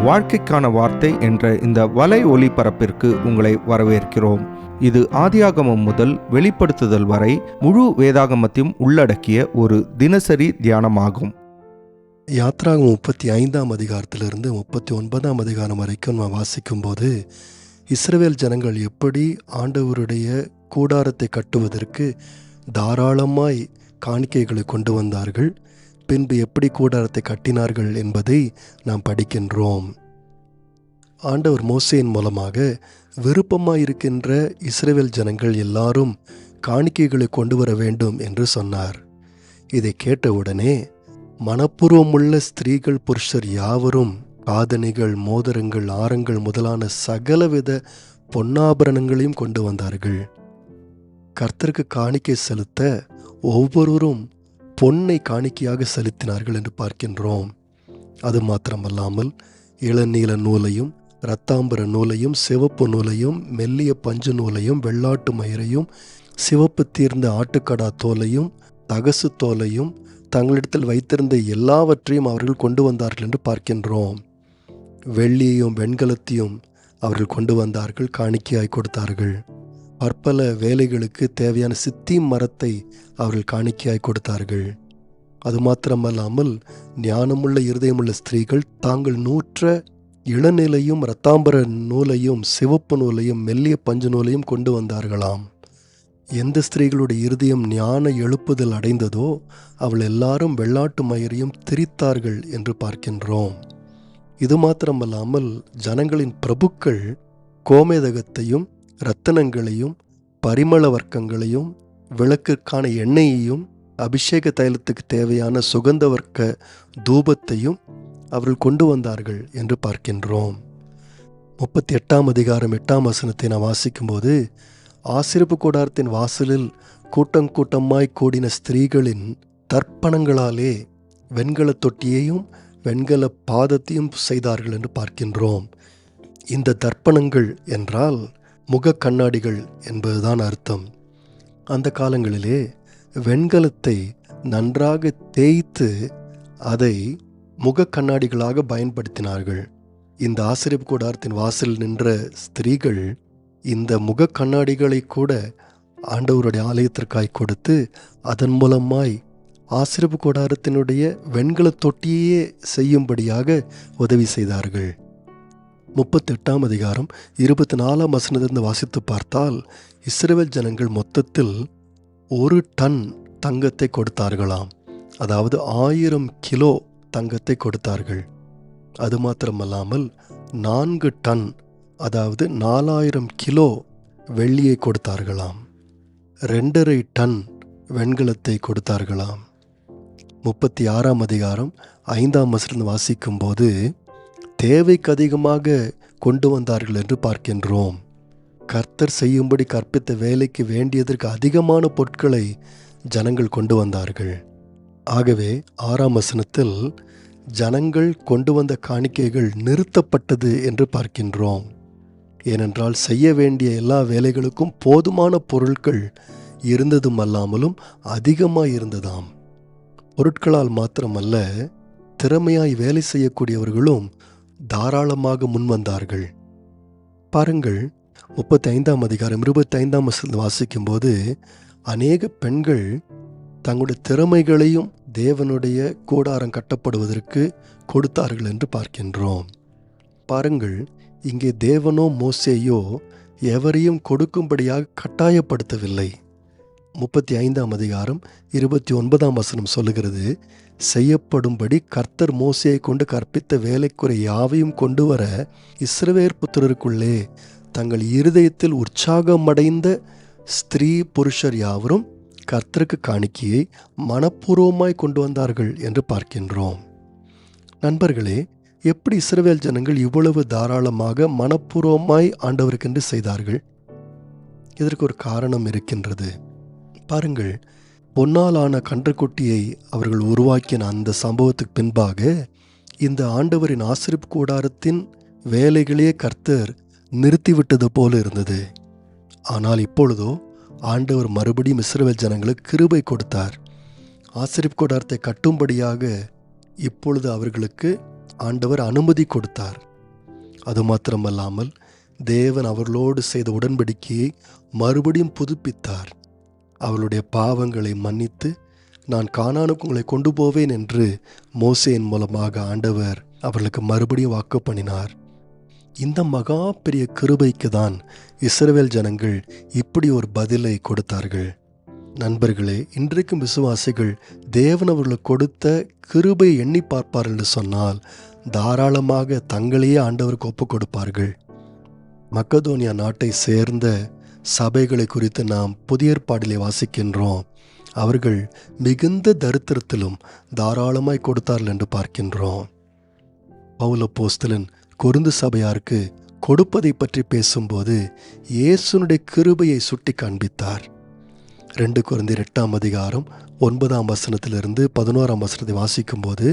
வாழ்க்கைக்கான வார்த்தை என்ற இந்த வலை ஒளிபரப்பிற்கு உங்களை வரவேற்கிறோம். இது ஆதியாகமம் முதல் வெளிப்படுத்துதல் வரை முழு வேதாகமத்தையும் உள்ளடக்கிய ஒரு தினசரி தியானமாகும். யாத்ராகமம் 35ஆம் அதிகாரத்திலிருந்து 39ஆம் அதிகாரம் வரைக்கும் நான் வாசிக்கும்போது, இஸ்ரவேல் ஜனங்கள் எப்படி ஆண்டவருடைய கூடாரத்தை கட்டுவதற்கு தாராளமாய் காணிக்கைகளை கொண்டு வந்தார்கள், பின்பு எப்படி கூடாரத்தை கட்டினார்கள் என்பதை நாம் படிக்கின்றோம். ஆண்டவர் மோசேயின் மூலமாக விருப்பமாயிருக்கின்ற இஸ்ரவேல் ஜனங்கள் எல்லாரும் காணிக்கைகளை கொண்டு வர வேண்டும் என்று சொன்னார். இதை கேட்டவுடனே மனப்பூர்வமுள்ள ஸ்திரீகள் புருஷர் யாவரும் காதணிகள், மோதிரங்கள், ஆரங்கள் முதலான சகலவித பொன்னாபரணங்களையும் கொண்டு வந்தார்கள். கர்த்தருக்கு காணிக்கை செலுத்த ஒவ்வொருவரும் பொன்னை காணிக்கையாக செலுத்தினார்கள் என்று பார்க்கின்றோம். அது மாத்திரமல்லாமல் இளநீல நூலையும், இரத்தாம்பர நூலையும், சிவப்பு நூலையும், மெல்லிய பஞ்சு நூலையும், வெள்ளாட்டு மயிரையும், சிவப்பு தீர்ந்த ஆட்டுக்கடா தோலையும், தகசு தோலையும், தங்களிடத்தில் வைத்திருந்த எல்லாவற்றையும் அவர்கள் கொண்டு வந்தார்கள் என்று பார்க்கின்றோம். வெள்ளியையும் வெண்கலத்தையும் அவர்கள் கொண்டு வந்தார்கள், காணிக்கையாய் கொடுத்தார்கள். பற்பல வேலைகளுக்கு தேவையான சித்தீம் மரத்தை அவர்கள் காணிக்கையாய் கொடுத்தார்கள். அது மாத்திரமல்லாமல் ஞானமுள்ள இருதயமுள்ள ஸ்திரீகள் தாங்கள் நூற்ற இளநிலையும், இரத்தாம்பர நூலையும், சிவப்பு நூலையும், மெல்லிய பஞ்சு நூலையும் கொண்டு வந்தார்களாம். எந்த ஸ்திரீகளுடைய இருதயம் ஞான எழுப்புதல் அடைந்ததோ அவள் எல்லாரும் வெள்ளாட்டு மயிரையும் திரித்தார்கள் என்று பார்க்கின்றோம். இது மாத்திரமல்லாமல் ஜனங்களின் பிரபுக்கள் கோமேதகத்தையும், இரத்தனங்களையும், பரிமள வர்க்கங்களையும், விளக்கிற்கான எண்ணெயையும், அபிஷேக தைலத்துக்கு தேவையான சுகந்த வர்க்க தூபத்தையும் அவர்கள் கொண்டு வந்தார்கள் என்று பார்க்கின்றோம். 38ஆம் அதிகாரம் 8ஆம் வசனத்தை நான் வாசிக்கும்போது, ஆசரிப்பு கூடாரத்தின் வாசலில் கூட்டமாய் கூடின ஸ்திரீகளின் தர்ப்பணங்களாலே வெண்கல தொட்டியையும் வெண்கல பாதத்தையும் செய்தார்கள் என்று பார்க்கின்றோம். இந்த தர்ப்பணங்கள் என்றால் முக கண்ணாடிகள் என்பதுதான் அர்த்தம். அந்த காலங்களிலே வெண்கலத்தை நன்றாக தேய்த்து அதை முக கண்ணாடிகளாக பயன்படுத்தினார்கள். இந்த ஆசரிப்பு கூடாரத்தின் வாசலில் நின்ற ஸ்திரீகள் இந்த முக கண்ணாடிகளை கூட ஆண்டவருடைய ஆலயத்திற்காய் கொடுத்து அதன் மூலமாய் ஆசரிப்பு கூடாரத்தினுடைய வெண்கல தொட்டியே செய்யும்படியாக உதவி செய்தார்கள். 38ஆம் அதிகாரம் 24ஆம் வசனத்திலிருந்து வாசித்து பார்த்தால், இஸ்ரவேல் ஜனங்கள் மொத்தத்தில் 1 டன் தங்கத்தை கொடுத்தார்களாம். அதாவது 1000 கிலோ தங்கத்தை கொடுத்தார்கள். அது மாத்திரமல்லாமல் 4 டன், அதாவது 4000 கிலோ வெள்ளியை கொடுத்தார்களாம். 2.5 டன் வெண்கலத்தை கொடுத்தார்களாம். 36ஆம் அதிகாரம் 5ஆம் வசனம் வாசிக்கும்போது, தேவைக்கு அதிகமாக கொண்டு வந்தார்கள் என்று பார்க்கின்றோம். கர்த்தர் செய்யும்படி கற்பித்த வேலைக்கு வேண்டியதற்கு அதிகமான பொருட்களை ஜனங்கள் கொண்டு வந்தார்கள். ஆகவே 6ஆம் வசனத்தில் ஜனங்கள் கொண்டு வந்த காணிக்கைகள் நிறுத்தப்பட்டது என்று பார்க்கின்றோம். ஏனென்றால் செய்ய வேண்டிய எல்லா வேலைகளுக்கும் போதுமான பொருட்கள் இருந்ததும் அல்லாமலும் அதிகமாக இருந்ததாம். பொருட்களால் மாத்திரமல்ல, திறமையாய் வேலை செய்யக்கூடியவர்களும் தாராளமாக முன்வந்தார்கள். பாருங்கள், 35ஆம் அதிகாரம் 25ஆம் வசனம் வாசிக்கும்போது, அநேக பெண்கள் தங்களுடைய திறமைகளையும் தேவனுடைய கூடாரம் கட்டப்படுவதற்கு கொடுத்தார்கள் என்று பார்க்கின்றோம். பாருங்கள், இங்கே தேவனோ மோசேயோ எவரையும் கொடுக்கும்படியாக கட்டாயப்படுத்தவில்லை. 35ஆம் அதிகாரம் 29ஆம் வசனம் சொல்லுகிறது, செய்யப்படும்படி கர்த்தர் மோசேயை கொண்டு கற்பித்த வேலைக்குரிய யாவையும் கொண்டு வர இஸ்ரவேல் புத்திரருக்குள்ளே தங்கள் இருதயத்தில் உற்சாகமடைந்த ஸ்திரீ புருஷர் யாவரும் கர்த்தருக்கு காணிக்கையை மனப்பூர்வமாய் கொண்டு வந்தார்கள் என்று பார்க்கின்றோம். நண்பர்களே, எப்படி இஸ்ரவேல் ஜனங்கள் இவ்வளவு தாராளமாக மனப்பூர்வமாய் ஆண்டவருக்கென்று செய்தார்கள்? இதற்கு ஒரு காரணம் இருக்கின்றது. பாருங்கள், பொன்னாலான கன்றுக்குட்டியை அவர்கள் உருவாக்கின அந்த சம்பவத்துக்கு பின்பாக இந்த ஆண்டவரின் ஆசரிப்பு கூடாரத்தின் வேலைகளையே கர்த்தர் நிறுத்திவிட்டது போல இருந்தது. ஆனால் இப்பொழுதோ ஆண்டவர் மறுபடியும் இஸ்ரவேல் ஜனங்களுக்கு கிருபை கொடுத்தார். ஆசரிப்பு கூடாரத்தை கட்டும்படியாக இப்பொழுது அவர்களுக்கு ஆண்டவர் அனுமதி கொடுத்தார். அது மாத்திரமல்லாமல் தேவன் அவர்களோடு செய்த உடன்படிக்கையை மறுபடியும் புதுப்பித்தார். அவளுடைய பாவங்களை மன்னித்து நான் கானானுக்கு உங்களை கொண்டு போவேன் என்று மோசேயின் மூலமாக ஆண்டவர் அவர்களுக்கு மறுபடியும் வாக்கு பண்ணினார். இந்த மகா பெரிய கிருபைக்கு தான் இஸ்ரவேல் ஜனங்கள் இப்படி ஒரு பதிலை கொடுத்தார்கள். நண்பர்களே, இன்றைக்கும் விசுவாசிகள் தேவன் அவர்களுக்கு கொடுத்த கிருபை எண்ணி பார்ப்பார்கள் என்று சொன்னால் தாராளமாக தங்களையே ஆண்டவருக்கு ஒப்புக் கொடுப்பார்கள். மக்கதோனியா நாட்டை சேர்ந்த சபைகளை குறித்து நாம் புதிய ஏற்பாட்டிலே வாசிக்கின்றோம். அவர்கள் மிகுந்த தரித்திரத்திலும் தாராளமாய் கொடுத்தார்கள் என்று பார்க்கின்றோம். பவுல் அப்போஸ்தலன் கொரிந்து சபையாருக்கு கொடுப்பதை பற்றி பேசும்போது இயேசுனுடைய கிருபையை சுட்டி காண்பித்தார். 2 கொரிந்தியர் 8:9 11 வாசிக்கும்போது,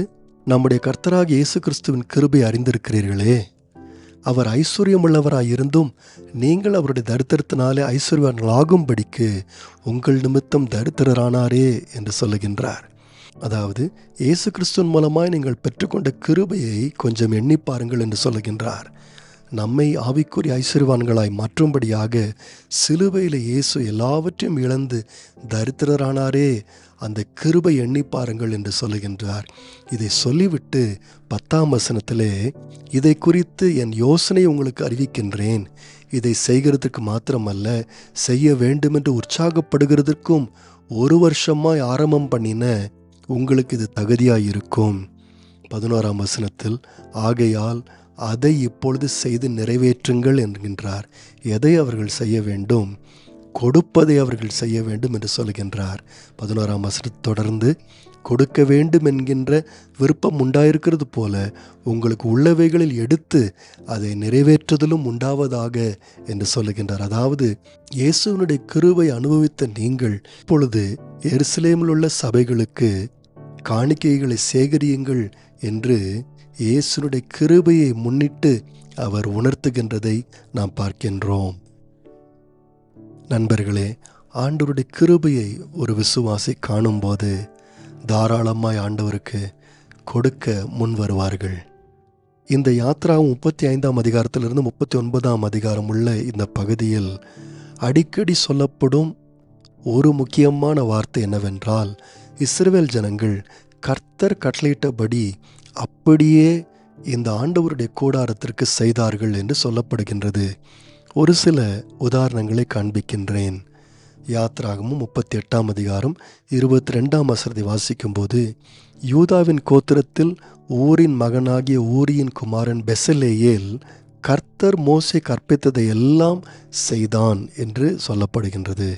நம்முடைய கர்த்தராகிய இயேசு கிறிஸ்துவின் கிருபை அறிந்திருக்கிறீர்களே, அவர் ஐஸ்வர்யமுள்ளவராயிருந்தும் நீங்கள் அவருடைய தரித்திரத்தினாலே ஐஸ்வர்யவான்களாகும்படிக்கு உங்கள் நிமித்தம் தரித்திரரானாரே என்று சொல்லுகின்றார். அதாவது இயேசு கிறிஸ்துவின் மூலமாய் நீங்கள் பெற்றுக்கொண்ட கிருபையை கொஞ்சம் எண்ணி பாருங்கள் என்று சொல்லுகின்றார். நம்மை ஆவிக்குரிய ஐஸ்வர்யவான்களாய் மாற்றும்படியாக சிலுவையில் இயேசு எல்லாவற்றையும் இழந்து தரித்திரரானாரே, அந்த கிருபை எண்ணி பாருங்கள் என்று சொல்லுகின்றார். இதை சொல்லிவிட்டு 10ஆம் வசனத்திலே, இதை குறித்து என் யோசனை உங்களுக்கு அறிவிக்கின்றேன், இதை செய்கிறதுக்கு மாத்திரமல்ல செய்ய வேண்டுமென்று உற்சாகப்படுகிறதற்கும் 1 வருஷமாய் ஆரம்பம் பண்ணின உங்களுக்கு இது தகுதியாயிருக்கும். 11ஆம் வசனத்தில், ஆகையால் அதை இப்பொழுது செய்து நிறைவேற்றுங்கள் என்கின்றார். எதை அவர்கள் செய்ய வேண்டும்? கொடுப்பதை அவர்கள் செய்ய வேண்டும் என்று சொல்கின்றார். 11ஆம் வசனத்தை தொடர்ந்து, கொடுக்க வேண்டும் என்கின்ற விருப்பம் உண்டாயிருக்கிறது போல உங்களுக்கு உள்ளவைகளில் எடுத்து அதை நிறைவேற்றுதலும் உண்டாவதாக என்று சொல்லுகின்றார். அதாவது இயேசுவினுடைய கிருபை அனுபவித்த நீங்கள் இப்பொழுது எருசலேமில் உள்ள சபைகளுக்கு காணிக்கைகளை சேகரியுங்கள் என்று இயேசுனுடைய கிருபையை முன்னிட்டு அவர் உணர்த்துகின்றதை நாம் பார்க்கின்றோம். நண்பர்களே, ஆண்டவருடைய கிருபையை ஒரு விசுவாசி காணும்போது தாராளமாய் ஆண்டவருக்கு கொடுக்க முன் வருவார்கள். இந்த யாத்ரா 35ஆம் அதிகாரத்திலிருந்து 39ஆம் அதிகாரம் உள்ள இந்த பகுதியில் அடிக்கடி சொல்லப்படும் ஒரு முக்கியமான வார்த்தை என்னவென்றால், இஸ்ரவேல் ஜனங்கள் கர்த்தர் கட்டளையிட்டபடி அப்படியே இந்த ஆண்டவருடைய கூடாரத்திற்கு செய்தார்கள் என்று சொல்லப்படுகின்றது. ஒரு சில உதாரணங்களை காண்பிக்கின்றேன். யாத்ராகமும் 38ஆம் அதிகாரம் 22ஆம் வசனத்தை வாசிக்கும்போது, யூதாவின் கோத்திரத்தில் ஊரின் மகனாகிய ஊரியின் குமாரன் பெசலேயேல் கர்த்தர் மோசே கற்பித்ததை எல்லாம் செய்தான் என்று சொல்லப்படுகின்றது.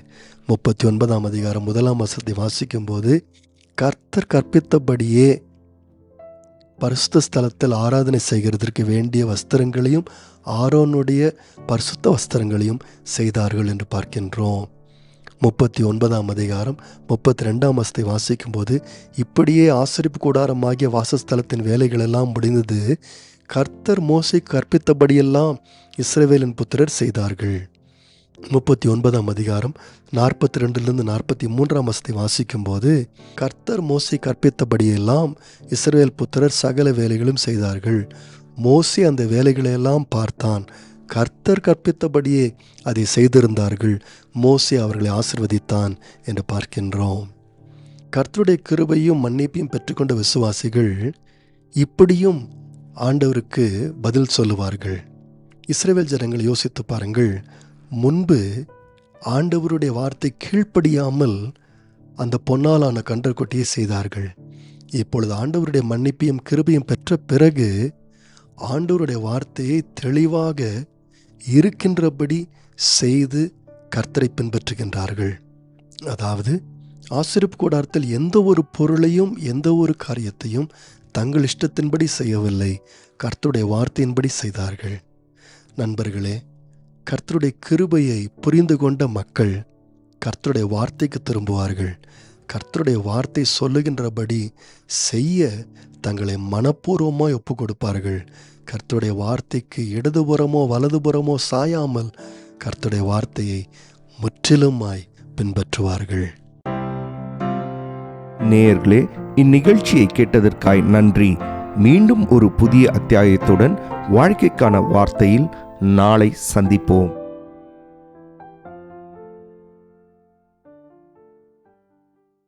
39ஆம் அதிகாரம் 1ஆம் வசனத்தை வாசிக்கும்போது, கர்த்தர் கற்பித்தபடியே பரிசுத்த ஸ்தலத்தில் ஆராதனை செய்கிறதற்கு வேண்டிய வஸ்திரங்களையும் ஆரோனுடைய பரிசுத்த வஸ்திரங்களையும் செய்தார்கள் என்று பார்க்கின்றோம். 39ஆம் அதிகாரம் 32ஆம் வசனத்தை வாசிக்கும்போது, இப்படியே ஆசரிப்பு கூடாரமாகிய வாசஸ்தலத்தின் வேலைகள் எல்லாம் முடிந்தது, கர்த்தர் மோசே கற்பித்தபடியெல்லாம் இஸ்ரவேலின் புத்திரர் செய்தார்கள். 39ஆம் அதிகாரம் 42 43ஆம் வசனத்தை வாசிக்கும்போது, கர்த்தர் மோசே கற்பித்தபடியெல்லாம் இஸ்ரவேல் புத்திரர் சகல வேலைகளும் செய்தார்கள். மோசே அந்த வேலைகளையெல்லாம் பார்த்தான், கர்த்தர் கற்பித்தபடியே அதை செய்திருந்தார்கள். மோசே அவர்களை ஆசீர்வதித்தான் என்று பார்க்கின்றோம். கர்த்தருடைய கிருபையும் மன்னிப்பையும் பெற்றுக்கொண்ட விசுவாசிகள் இப்படியும் ஆண்டவருக்கு பதில் சொல்லுவார்கள். இஸ்ரவேல் ஜனங்களை யோசித்து பாருங்கள். முன்பு ஆண்டவருடைய வார்த்தை கீழ்ப்படியாமல் அந்த பொன்னாலான கன்றக்குட்டியை செய்தார்கள். இப்பொழுது ஆண்டவருடைய மன்னிப்பையும் கிருபையும் பெற்ற பிறகு ஆண்டவருடைய வார்த்தையை தெளிவாக இருக்கின்றபடி செய்து கர்த்தரை பின்பற்றுகின்றார்கள். அதாவது ஆசரிப்பு கூடாரத்தில் எந்த ஒரு பொருளையும் எந்த ஒரு காரியத்தையும் தங்கள் இஷ்டத்தின்படி செய்யவில்லை, கர்த்தருடைய வார்த்தையின்படி செய்தார்கள். நண்பர்களே, கர்த்தருடைய கிருபையை புரிந்து கொண்ட மக்கள் கர்த்தருடைய வார்த்தைக்கு திரும்புவார்கள். கர்த்தருடைய வார்த்தை சொல்லுகின்றபடி செய்ய தங்களை மனப்பூர்வமாய் ஒப்பு கொடுப்பார்கள். கர்த்தருடைய வார்த்தைக்கு இடதுபுறமோ வலதுபுறமோ சாயாமல் கர்த்தருடைய வார்த்தையை முற்றிலுமாய் பின்பற்றுவார்கள். நேயர்களே, இந்நிகழ்ச்சியை கேட்டதற்காய் நன்றி. மீண்டும் ஒரு புதிய அத்தியாயத்துடன் வாழ்க்கைக்கான வார்த்தையில் நாளை சந்திப்போம்.